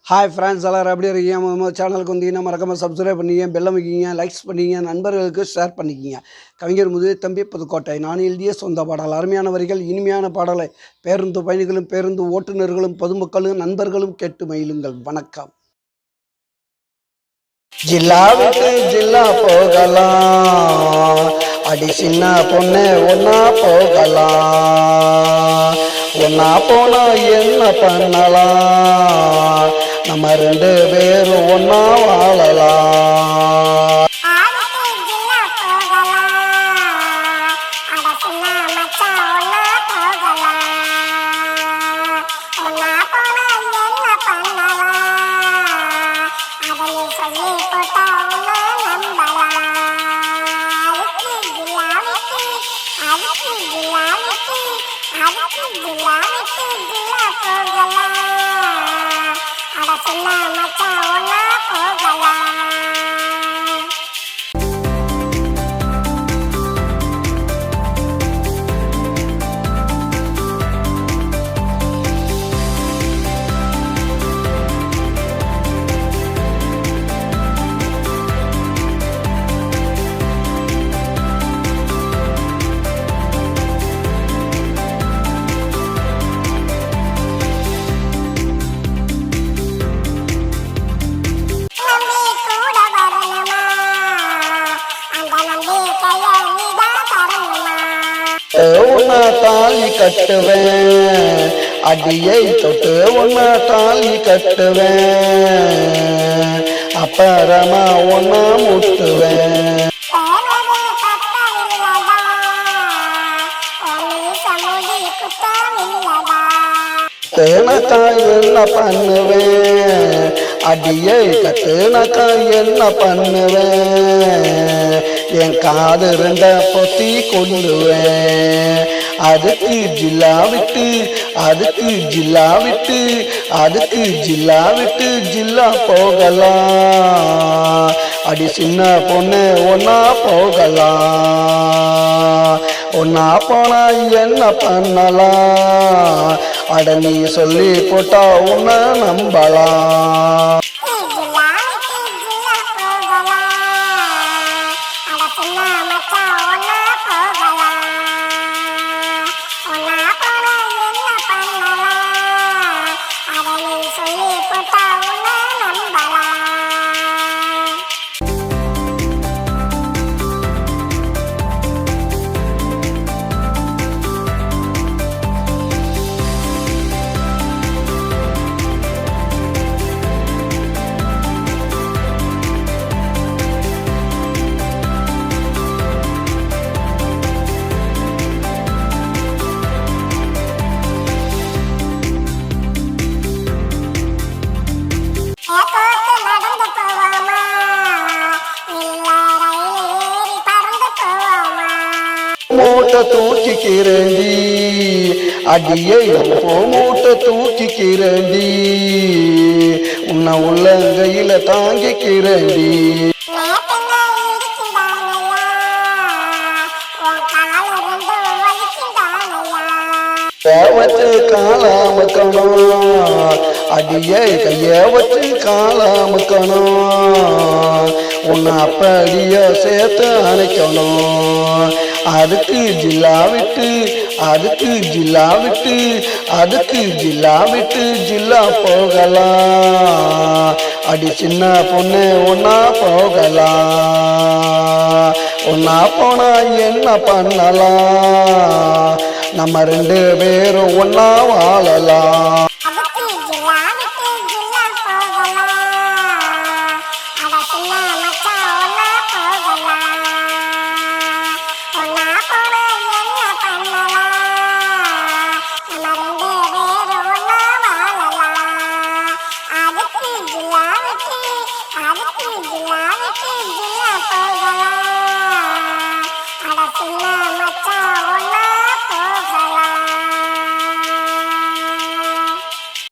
Hi friends எல்லாரும் எப்படி இருக்கீங்க? நம்ம சேனலுக்கு வந்தீங்கன்னா மறக்காமல் சப்ஸ்கிரைப் பண்ணிங்க, பெல்லம் வைக்கிங்க, லைக்ஸ் பண்ணிங்க, நண்பர்களுக்கு ஷேர் பண்ணிக்கிங்க. கவிஞர் முதுகு தம்பி புதுக்கோட்டை. நான் எழுதிய சொந்த பாடல். அருமையான வரிகள், இனிமையான பாடலை பேருந்து பயணிகளும், பேருந்து ஓட்டுநர்களும், பொதுமக்களும், நண்பர்களும் கேட்டு மகிழுங்கள். வணக்கம். ஜில்லா விட்டு ஜில்லா போகலாம், அடி சின்ன பொண்ணு ஒன்னா போகலாம். ஒன்னா போனா என்ன பண்ணலாம்? நம்ம ரெண்டு பேரும் ஒன்னா வாழலாம். உன்ன தாலி கட்டுவேன், அடியை தொட்டு உன்ன தாலி கட்டுவேன், அப்புறமா ஒன்ன முட்டுவேன். தேனக்கா என்ன பண்ணுவேன், அடியை கட்டுனக்கா என்ன பண்ணுவேன், என் காது ரெண்ட பொத்தி கொள்ளுவேன். அதுக்கு ஜில்லா விட்டு, அதுக்கு ஜில்லா விட்டு, அதுக்கு ஜில்லா விட்டு ஜில்லா போகலாம். அடி சின்ன பொண்ணு ஒன்னா போகலாம். ஒன்னா போனா என்ன பண்ணலாம்? அட நீ சொல்லி போட்டா உன்ன நம்பலாம். மூட்டை தூக்கிக்கிறேண்டி, அடியை மூட்டை தூக்கிக்கிறேண்டி, உன்னை உள்ளங்கையில தாங்கிக்கிறேண்டி. வச்சு காலாமக்கணும், அடியை கைய வச்சு காலாமக்கணும், உன்னை அப்படிய சேர்த்து அணைக்கணும். அதுக்கு ஜில்லா விட்டு, அதுக்கு ஜில்லா விட்டு, அதுக்கு ஜில்லா விட்டு ஜில்லா போகலாம். அடி சின்ன பொண்ணு ஒன்னா போகலாம். ஒன்னா போனா என்ன பண்ணலாம்? நம்ம ரெண்டு பேரும் ஒன்னா வாழலாம். மச்சான்